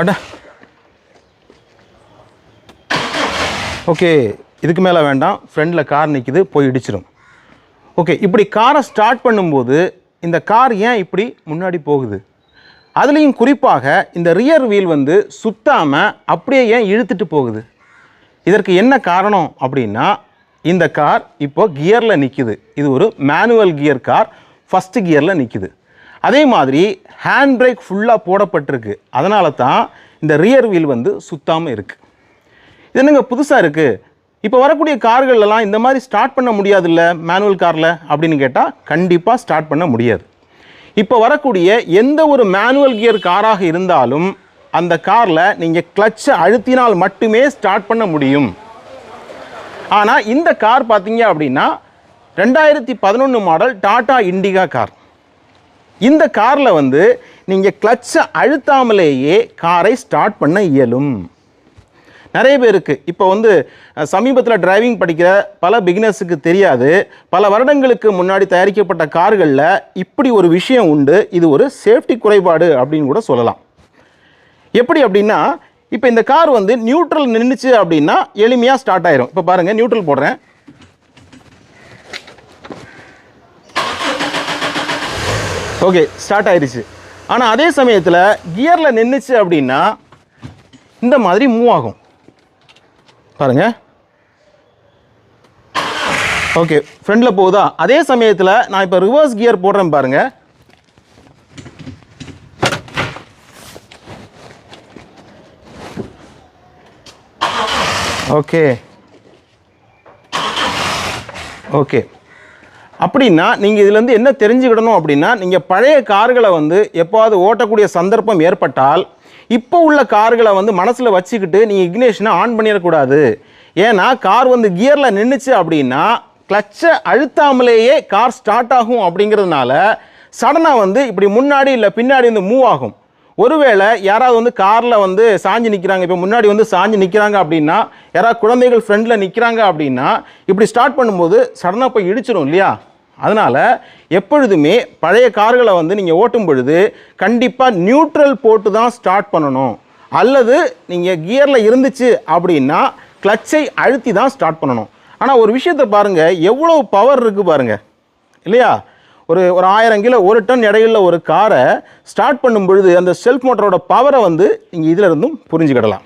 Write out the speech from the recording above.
அட ஓகே, இதுக்கு மேலே வேண்டாம், ஃப்ரண்டில் கார் நிற்கிது, போய் இடிச்சிடும். ஓகே, இப்படி காரை ஸ்டார்ட் பண்ணும்போது இந்த கார் ஏன் இப்படி முன்னாடி போகுது? அதுலேயும் குறிப்பாக இந்த ரியர் வீல் வந்து சுத்தாமல் அப்படியே ஏன் இழுத்துட்டு போகுது? இதற்கு என்ன காரணம் அப்படின்னா, இந்த கார் இப்போ கியரில் நிற்கிது. இது ஒரு மேனுவல் கியர் கார், ஃபஸ்ட்டு கியரில் நிற்கிது. அதே மாதிரி ஹேண்ட் பிரேக் ஃபுல்லாக போடப்பட்டிருக்கு. அதனால தான் இந்த ரியர் வீல் வந்து சுத்தாமல் இருக்குது. இது என்னங்க புதுசாக இருக்குது? இப்போ வரக்கூடிய கார்களெல்லாம் இந்த மாதிரி ஸ்டார்ட் பண்ண முடியாதுல்ல மேனுவல் காரில் அப்படின்னு கேட்டால் கண்டிப்பாக ஸ்டார்ட் பண்ண முடியாது. இப்போ வரக்கூடிய எந்த ஒரு மேனுவல் கியர் காராக இருந்தாலும் அந்த காரில் நீங்கள் கிளட்சை அழுத்தினால் மட்டுமே ஸ்டார்ட் பண்ண முடியும். ஆனால் இந்த கார் பார்த்தீங்க அப்படின்னா 2011 மாடல் டாடா இண்டிகா கார். இந்த காரில் வந்து நீங்கள் கிளட்சை அழுத்தாமலேயே காரை ஸ்டார்ட் பண்ண இயலும். நிறைய பேருக்கு இப்போ வந்து சமீபத்தில் டிரைவிங் படிக்கிற பல பிகினர்ஸுக்கு தெரியாது. பல வருடங்களுக்கு முன்னாடி தயாரிக்கப்பட்ட கார்களில் இப்படி ஒரு விஷயம் உண்டு. இது ஒரு சேஃப்டி குறைபாடு அப்படின்னு கூட சொல்லலாம். எப்படி அப்படின்னா, இப்போ இந்த கார் வந்து நியூட்ரல் நின்றுச்சு அப்படின்னா எளிமையாக ஸ்டார்ட் ஆயிரும். இப்போ பாருங்கள், நியூட்ரல் போடுறேன். ஓகே, ஸ்டார்ட் ஆயிடுச்சு. ஆனால் அதே சமயத்தில் கியரில் நின்றுச்சு அப்படின்னா இந்த மாதிரி மூவ் ஆகும். பாருங்க. ஓகே, ஃப்ரண்டில் போகுதா? அதே சமயத்தில் நான் இப்போ ரிவர்ஸ் கியர் போடுறேன் பாருங்க. ஓகே ஓகே அப்படின்னா நீங்கள் இதுலேருந்து என்ன தெரிஞ்சுக்கிடணும் அப்படின்னா, நீங்கள் பழைய கார்களை வந்து எப்போது ஓட்டக்கூடிய சந்தர்ப்பம் ஏற்பட்டால் இப்போ உள்ள கார்களை வந்து மனசில் வச்சுக்கிட்டு நீங்கள் இக்னிஷனை ஆன் பண்ணிடக்கூடாது. ஏன்னா கார் வந்து கியரில் நின்றுச்சு அப்படின்னா கிளட்சை அழுத்தாமலேயே கார் ஸ்டார்ட் ஆகும். அப்படிங்கிறதுனால சடனாக வந்து இப்படி முன்னாடி இல்லை பின்னாடி வந்து மூவ் ஆகும். ஒருவேளை யாராவது வந்து காரில் வந்து சாஞ்சு நிற்கிறாங்க, இப்போ முன்னாடி வந்து சாஞ்சு நிற்கிறாங்க அப்படின்னா, யாராவது குழந்தைகள் ஃப்ரெண்டில் நிற்கிறாங்க அப்படின்னா இப்படி ஸ்டார்ட் பண்ணும்போது சடனாக போய் இடிச்சிடும் இல்லையா? அதனால் எப்பொழுதுமே பழைய கார்களை வந்து நீங்கள் ஓட்டும் பொழுது கண்டிப்பாக நியூட்ரல் போட்டு தான் ஸ்டார்ட் பண்ணணும். அல்லது நீங்கள் கியரில் இருந்துச்சு அப்படின்னா கிளட்சை அழுத்தி தான் ஸ்டார்ட் பண்ணணும். ஆனால் ஒரு விஷயத்தை பாருங்கள், எவ்வளோ பவர் இருக்குது பாருங்கள் இல்லையா? ஒரு 1000 கிலோ 1 டன் எடையுள்ள ஒரு காரை ஸ்டார்ட் பண்ணும் பொழுது அந்த செல்ஃப் மோட்டரோட பவரை வந்து நீங்கள் இதில் இருந்தும் புரிஞ்சுக்கிடலாம்.